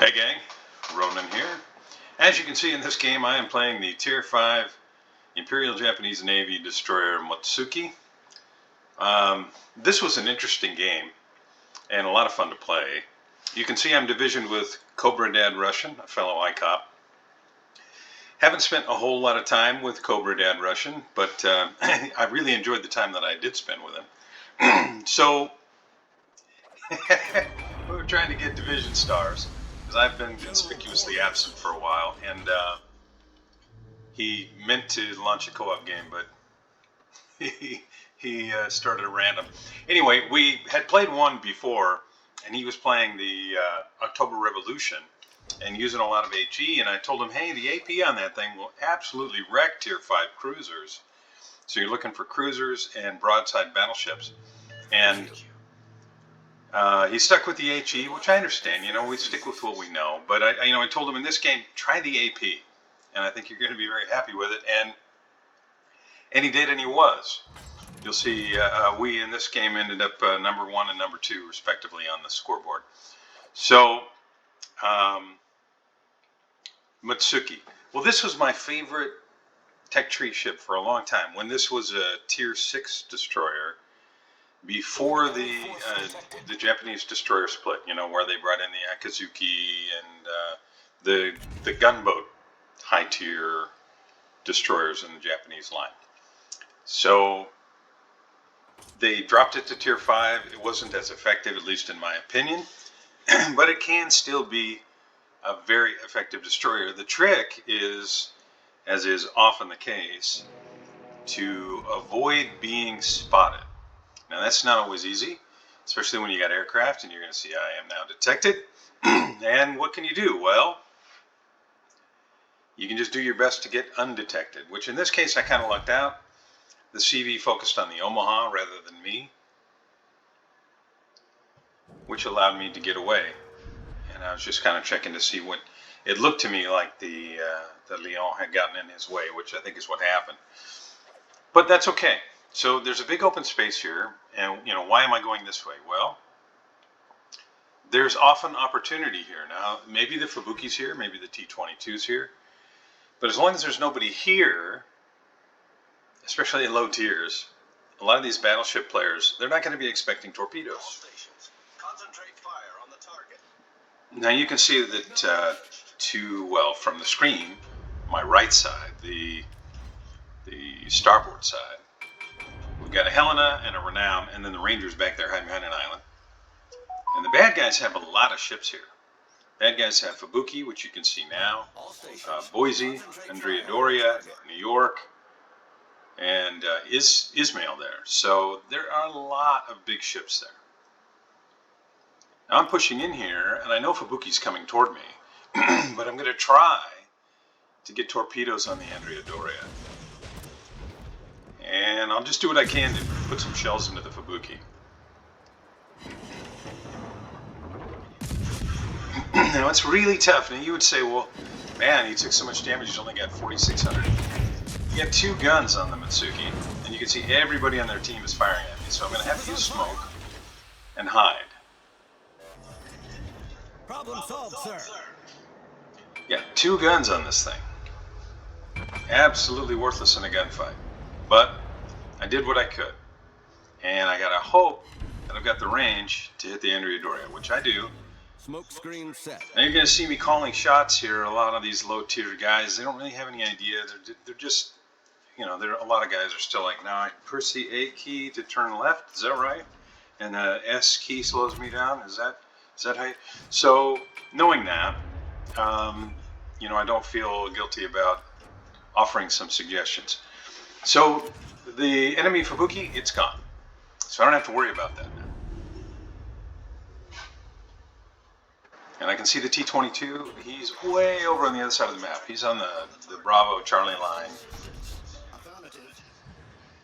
Hey gang, Ronan here. As you can see in this game, I am playing the Tier 5 Imperial Japanese Navy destroyer Mutsuki. This was an interesting game and a lot of fun to play. You can see I'm divisioned with Cobra Dad Russian, a fellow ICOP. Haven't spent a whole lot of time with Cobra Dad Russian, but I really enjoyed the time that I did spend with him. So we were trying to get division stars, because I've been conspicuously absent for a while, and he meant to launch a co-op game, but he started at random. Anyway, we had played one before, and he was playing the October Revolution and using a lot of HE, and I told him, hey, the AP on that thing will absolutely wreck Tier 5 cruisers. So you're looking for cruisers and broadside battleships. And he stuck with the HE, which I understand. You know, we stick with what we know. But I told him in this game, try the AP, and I think you're going to be very happy with it. And he did, and he was. You'll see, we in this game ended up number 1 and number 2, respectively, on the scoreboard. So, Mutsuki. Well, this was my favorite tech tree ship for a long time. When this was a Tier 6 destroyer, before the Japanese destroyer split, you know, where they brought in the Akazuki and the gunboat high tier destroyers in the Japanese line. So they dropped it to Tier 5. It wasn't as effective, at least in my opinion, but it can still be a very effective destroyer. The trick is, as is often the case, to avoid being spotted. Now that's not always easy, especially when you got aircraft, and you're going to see I am now detected. And what can you do? Well, you can just do your best to get undetected, which in this case I kind of lucked out. The CV focused on the Omaha rather than me, which allowed me to get away. And I was just kind of checking to see what it looked to me like the Lyon had gotten in his way, which I think is what happened. But that's okay. So there's a big open space here, and you know, why am I going this way? Well, there's often opportunity here. Now, maybe the Fubuki's here, maybe the T-22's here, but as long as there's nobody here, especially in low tiers, a lot of these battleship players, they're not going to be expecting torpedoes. Concentrate fire on the target. Now you can see that from the screen, my right side, the starboard side, we've got a Helena and a Renown, and then the Rangers back there hiding behind an island. And the bad guys have a lot of ships here. Bad guys have Fubuki, which you can see now, Boise, Andrea Doria, New York, and Ismail there. So there are a lot of big ships there. Now I'm pushing in here, and I know Fubuki's coming toward me, but I'm going to try to get torpedoes on the Andrea Doria. And I'll just do what I can to put some shells into the Fubuki. Now it's really tough. Now you would say, well, man, he took so much damage, he's only got 4,600. You got 2 guns on the Mutsuki, and you can see everybody on their team is firing at me. So I'm going to have to use smoke and hide. Problem solved, sir. Yeah, 2 guns on this thing. Absolutely worthless in a gunfight. But I did what I could. And I gotta hope that I've got the range to hit the Andrea Doria, which I do. Smoke screen set. Now you're gonna see me calling shots here. A lot of these low tier guys, they don't really have any idea. They're just, you know, a lot of guys are still like, now I press the A key to turn left, is that right? And the S key slows me down, is that how you... So knowing that, you know, I don't feel guilty about offering some suggestions. So the enemy Fubuki, it's gone. So I don't have to worry about that now. And I can see the T-22. He's way over on the other side of the map. He's on the Bravo Charlie line.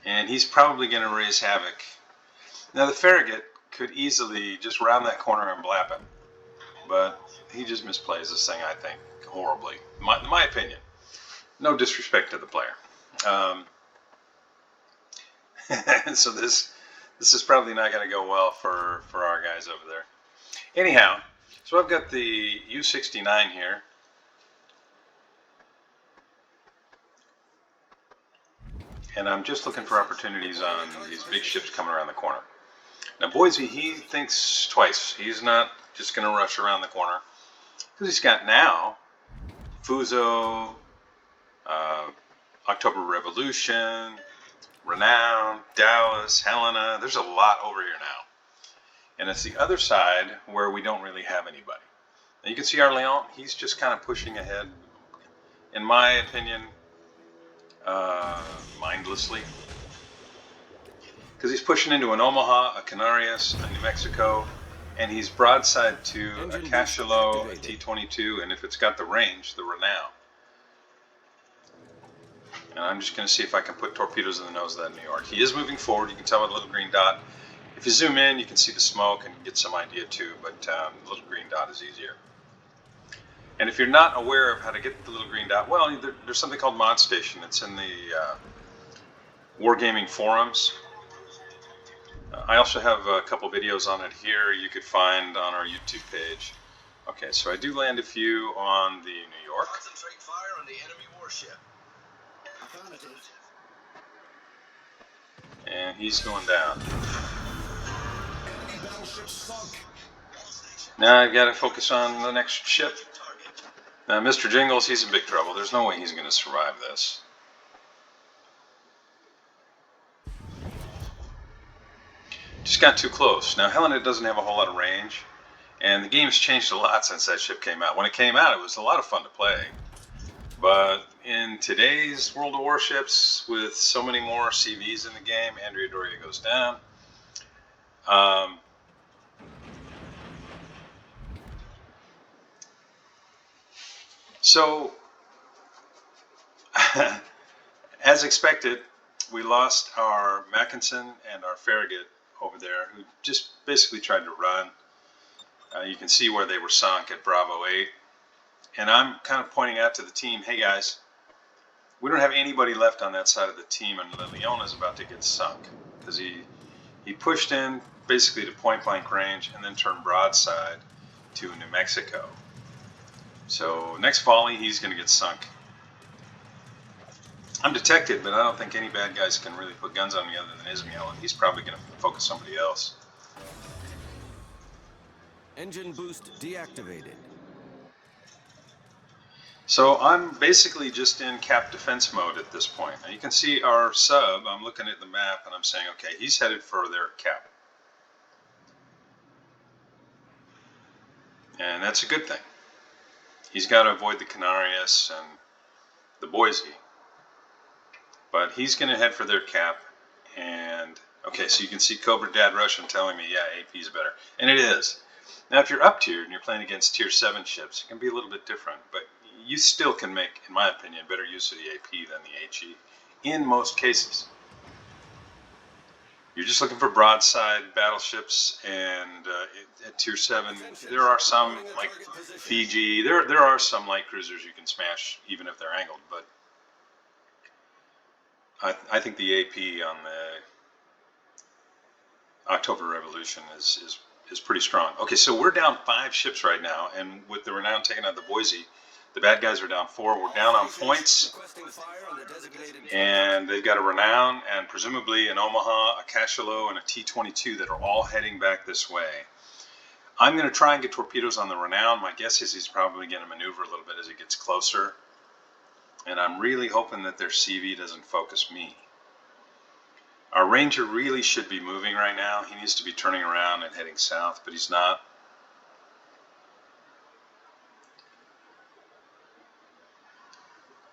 And he's probably going to raise havoc. Now the Farragut could easily just round that corner and blap it. But he just misplays this thing, I think, horribly. In my opinion. No disrespect to the player. So this is probably not going to go well for our guys over there. Anyhow, So I've got the U-69 here. And I'm just looking for opportunities on these big ships coming around the corner. Now Boise, he thinks twice. He's not just going to rush around the corner. Because he's got now Fuso, uh, October Revolution, Renown, Dallas, Helena. There's a lot over here now. And it's the other side where we don't really have anybody. And you can see our Leon, he's just kind of pushing ahead, in my opinion, mindlessly. Because he's pushing into an Omaha, a Canarias, a New Mexico, and he's broadside to a Cachalot, a T-22, and if it's got the range, the Renown. And I'm just going to see if I can put torpedoes in the nose of that New York. He is moving forward. You can tell by the little green dot. If you zoom in, you can see the smoke and get some idea too, but the little green dot is easier. And if you're not aware of how to get the little green dot, well, there's something called Mod Station. It's in the Wargaming forums. I also have a couple videos on it here you could find on our YouTube page. Okay, so I do land a few on the New York. Concentrate fire on the enemy warship. And he's going down. Enemy battleship sunk. Now I've got to focus on the next ship. Now Mr. Jingles, he's in big trouble. There's no way he's going to survive this. Just got too close. Now Helena doesn't have a whole lot of range, and the game's changed a lot since that ship came out. When it came out, it was a lot of fun to play. But in today's World of Warships, with so many more CVs in the game, Andrea Doria goes down. So, as expected, we lost our Mackinson and our Farragut over there, who just basically tried to run. You can see where they were sunk at Bravo 8. And I'm kind of pointing out to the team, hey guys, we don't have anybody left on that side of the team, and the Leon is about to get sunk. Because he pushed in basically to point blank range and then turned broadside to New Mexico. So next volley, he's going to get sunk. I'm detected, but I don't think any bad guys can really put guns on me other than Ismail, and he's probably going to focus somebody else. Engine boost deactivated. So I'm basically just in cap defense mode at this point. Now you can see our sub, I'm looking at the map and I'm saying, okay, he's headed for their cap. And that's a good thing. He's got to avoid the Canarias and the Boise. But he's going to head for their cap. And, okay, so you can see Cobra Dad Russian telling me, yeah, AP is better. And it is. Now, if you're up tiered and you're playing against tier 7 ships, it can be a little bit different. But you still can make, in my opinion, better use of the AP than the HE in most cases. You're just looking for broadside battleships, and at tier 7, there are some, like Fiji, there are some light cruisers you can smash, even if they're angled, but I think the AP on the October Revolution is pretty strong. Okay, so we're down 5 ships right now, and with the Renown taking out the Boise, the bad guys are down 4. We're down on points, and they've got a Renown and presumably an Omaha, a Cachalot, and a T-22 that are all heading back this way. I'm going to try and get torpedoes on the Renown. My guess is he's probably going to maneuver a little bit as he gets closer, and I'm really hoping that their CV doesn't focus me. Our Ranger really should be moving right now. He needs to be turning around and heading south, but he's not.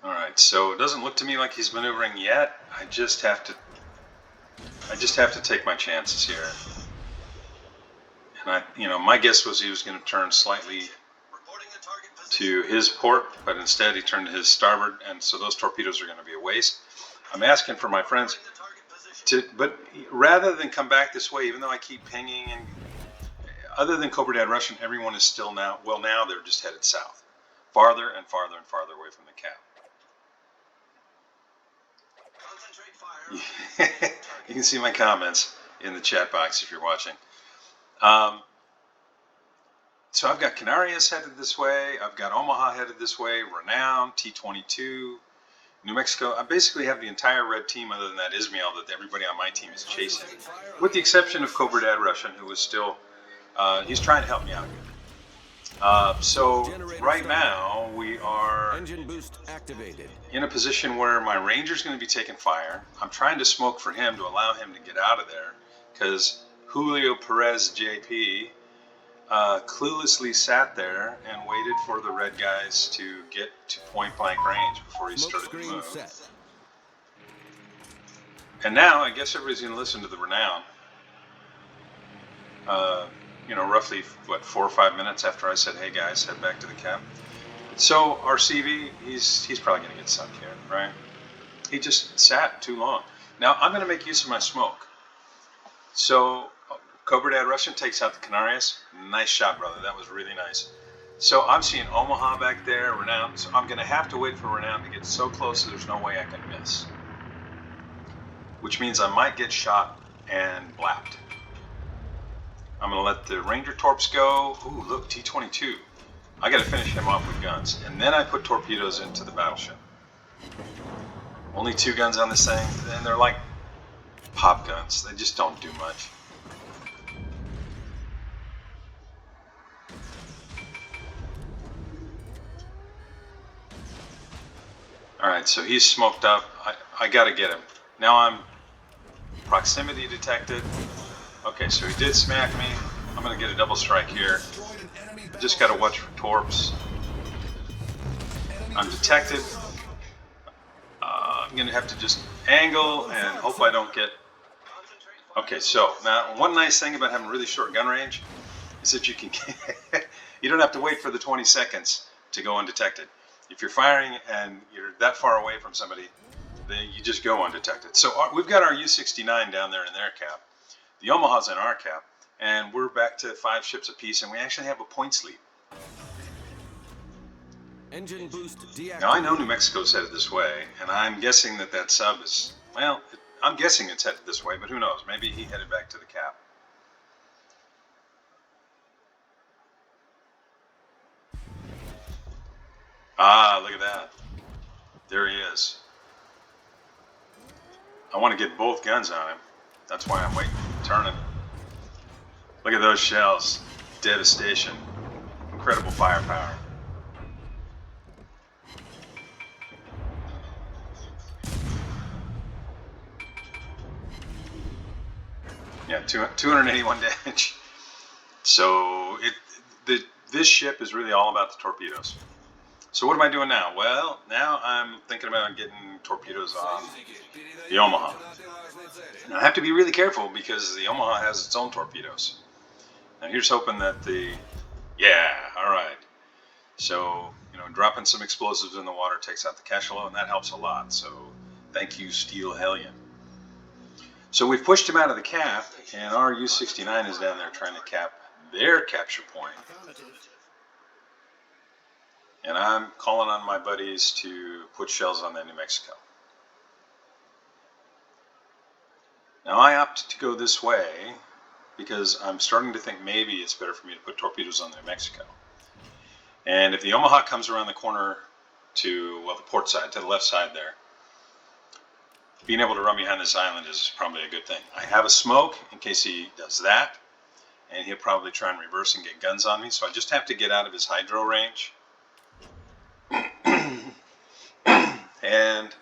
All right, so it doesn't look to me like he's maneuvering yet. I just have to take my chances here. And my guess was he was going to turn slightly to his port, but instead he turned to his starboard, and so those torpedoes are going to be a waste. I'm asking for my friends but rather than come back this way, even though I keep pinging, and other than Cobra Dad Russian, everyone is still now they're just headed south, farther and farther and farther away from the cap. You can see my comments in the chat box if you're watching. So I've got Canarias headed this way. I've got Omaha headed this way. Renown, T-22, New Mexico. I basically have the entire red team other than that Ismail that everybody on my team is chasing. With the exception of Cobra Dad Russian, who is still, he's trying to help me out here. So right now we are Engine boost activated. in a position where my Ranger's going to be taking fire. I'm trying to smoke for him to allow him to get out of there because Julio Perez JP cluelessly sat there and waited for the red guys to get to point blank range before he Smoke started to screen move. set. And now I guess everybody's going to listen to the Renown. Roughly, 4 or 5 minutes after I said, hey guys, head back to the cap. So our CV, he's probably going to get sunk here, right? He just sat too long. Now I'm going to make use of my smoke. So Cobra Dad Russian takes out the Canarias. Nice shot, brother. That was really nice. So I'm seeing Omaha back there, Renown. So I'm going to have to wait for Renown to get so close that there's no way I can miss. Which means I might get shot and blapped. I'm going to let the Ranger Torps go. Ooh, look, T-22. I got to finish him off with guns. And then I put torpedoes into the battleship. Only 2 guns on this thing, and they're like pop guns. They just don't do much. Alright, so he's smoked up. I got to get him. Now I'm proximity detected. Okay, so he did smack me. I'm going to get a double strike here. I just got to watch for torps. I'm detected. I'm going to have to just angle and hope I don't get... Okay, so now one nice thing about having really short gun range is that you can you don't have to wait for the 20 seconds to go undetected. If you're firing and you're that far away from somebody, then you just go undetected. So we've got our U-69 down there in their cap. The Omaha's in our cap, and we're back to 5 ships apiece, and we actually have a points lead. Engine boost deactivated. Now I know New Mexico's headed this way, and I'm guessing that sub is, well, I'm guessing it's headed this way, but who knows? Maybe he headed back to the cap. Ah, look at that. There he is. I want to get both guns on him. That's why I'm waiting, turning. Look at those shells. Devastation. Incredible firepower. Yeah, 281 damage. So this ship is really all about the torpedoes. So what am I doing now? Well, now I'm thinking about getting torpedoes on the Omaha. Now I have to be really careful because the Omaha has its own torpedoes. Now here's hoping that yeah, all right. So, dropping some explosives in the water takes out the cachalot, and that helps a lot. So thank you, Steel Hellion. So we've pushed him out of the cap, and our U-69 is down there trying to cap their capture point. And I'm calling on my buddies to put shells on that New Mexico. Now I opted to go this way because I'm starting to think maybe it's better for me to put torpedoes on the New Mexico. And if the Omaha comes around the corner to, well, the port side, to the left side there, being able to run behind this island is probably a good thing. I have a smoke in case he does that, and he'll probably try and reverse and get guns on me, so I just have to get out of his hydro range. And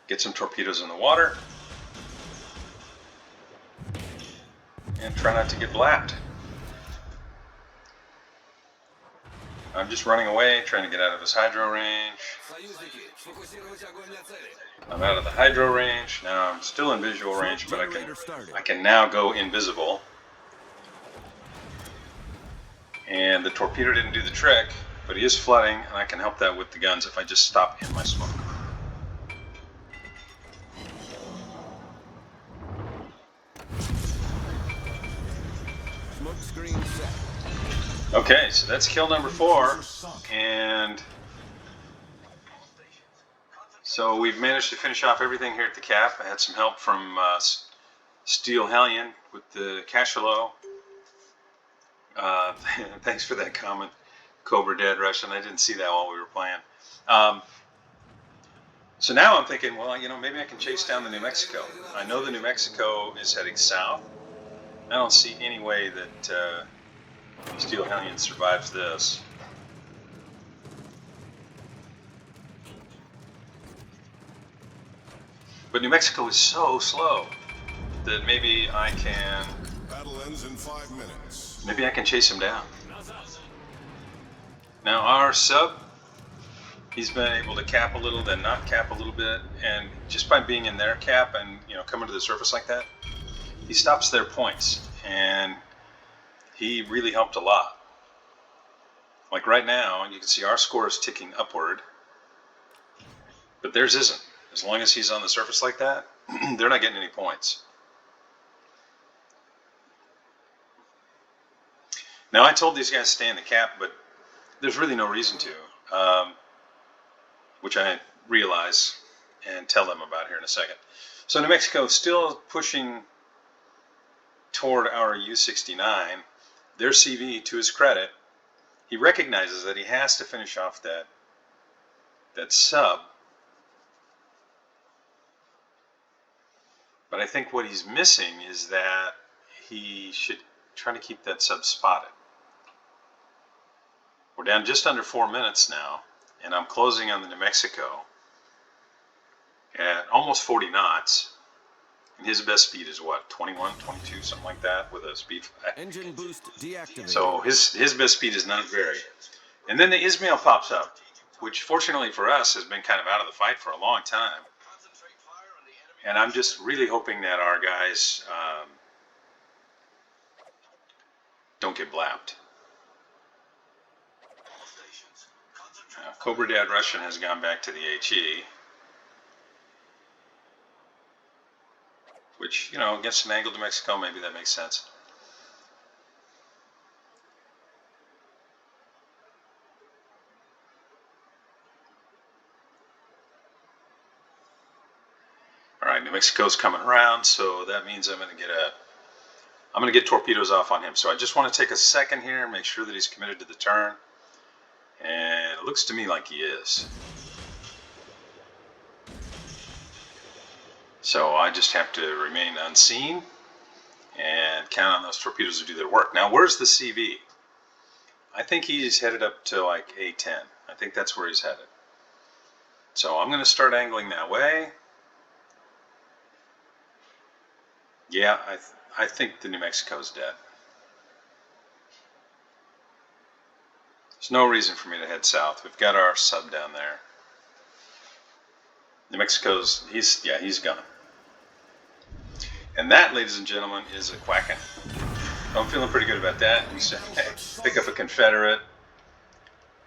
get some torpedoes in the water and try not to get blapped. I'm just running away, trying to get out of his hydro range. I'm out of the hydro range. Now I'm still in visual range, but I can now go invisible. And the torpedo didn't do the trick, but he is flooding, and I can help that with the guns if I just stop in my smoke. Smoke screen set. Okay, so that's kill number 4, and so we've managed to finish off everything here at the cap. I had some help from Steel Hellion with the cachalot. Thanks for that comment, Cobra Dead Russian. I didn't see that while we were playing. So now I'm thinking, well, maybe I can chase down the New Mexico. I know the New Mexico is heading south. I don't see any way that Steel Hellion survives this. But New Mexico is so slow that maybe I can. Battle ends in 5 minutes. Maybe I can chase him down. Now our sub, he's been able to cap a little, then not cap a little bit, and just by being in their cap and coming to the surface like that, he stops their points, and he really helped a lot. Like right now, you can see our score is ticking upward, but theirs isn't. As long as he's on the surface like that, they're not getting any points. Now I told these guys to stay in the cap, but there's really no reason to, which I realize and tell them about here in a second. So New Mexico is still pushing toward our U-69. Their CV, to his credit, he recognizes that he has to finish off that sub. But I think what he's missing is that he should try to keep that sub spotted. We're down just under 4 minutes now, and I'm closing on the New Mexico at almost 40 knots. And his best speed is what, 21, 22, something like that, with a speed flag. Engine boost deactivated. So his best speed is not very. And then the Ismail pops up, which fortunately for us has been kind of out of the fight for a long time. And I'm just really hoping that our guys don't get blapped. Cobra Dad Russian has gone back to the HE, which, against an angled New Mexico, maybe that makes sense. All right, New Mexico's coming around, so that means I'm going to get torpedoes off on him. So I just want to take a second here and make sure that he's committed to the turn. And it looks to me like he is. So I just have to remain unseen and count on those torpedoes to do their work. Now, where's the CV? I think he's headed up to like A10. I think that's where he's headed. So I'm going to start angling that way. Yeah, I think the New Mexico's dead. There's no reason for me to head south. We've got our sub down there. New Mexico's, he's gone. And that, ladies and gentlemen, is a quacking. I'm feeling pretty good about that. You say, hey, pick up a Confederate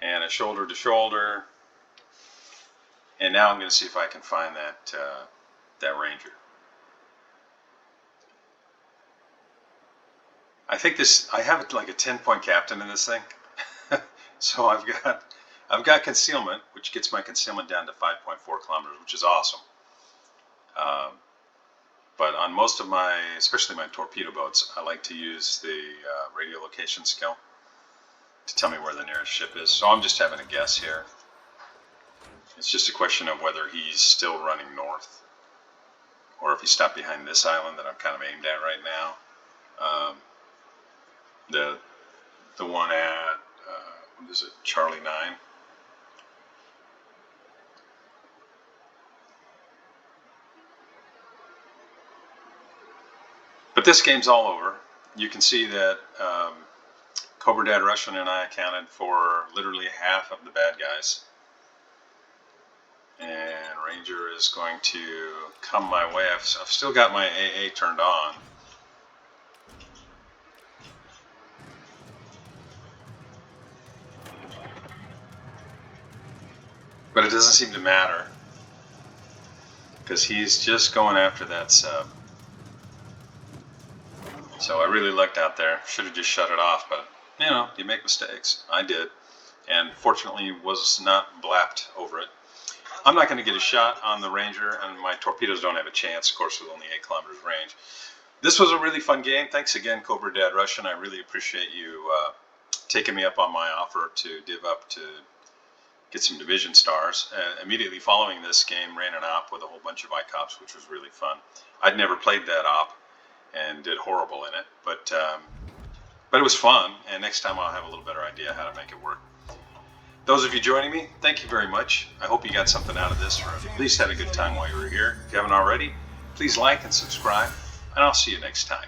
and a shoulder to shoulder. And now I'm going to see if I can find that Ranger. I think I have like a 10-point captain in this thing. So I've got concealment, which gets my concealment down to 5.4 kilometers, which is awesome. But on most of my, especially my torpedo boats, I like to use the radio location skill to tell me where the nearest ship is. So I'm just having a guess here. It's just a question of whether he's still running north, or if he stopped behind this island that I'm kind of aimed at right now. The one at what is it, Charlie 9. But this game's all over. You can see that Cobra Dad Russian and I accounted for literally half of the bad guys. And Ranger is going to come my way. I've still got my AA turned on. But it doesn't seem to matter, because he's just going after that sub. So I really lucked out there. Should have just shut it off, but you make mistakes. I did, and fortunately was not blapped over it. I'm not going to get a shot on the Ranger, and my torpedoes don't have a chance, of course, with only 8 kilometers range. This was a really fun game. Thanks again, Cobra Dad Russian. I really appreciate you taking me up on my offer to div up to get some division stars. Immediately following this game, ran an op with a whole bunch of ICOPs, which was really fun. I'd never played that op and did horrible in it, but it was fun, and next time I'll have a little better idea how to make it work. Those of you joining me, thank you very much. I hope you got something out of this, or at least had a good time while you were here. If you haven't already, please like and subscribe, and I'll see you next time.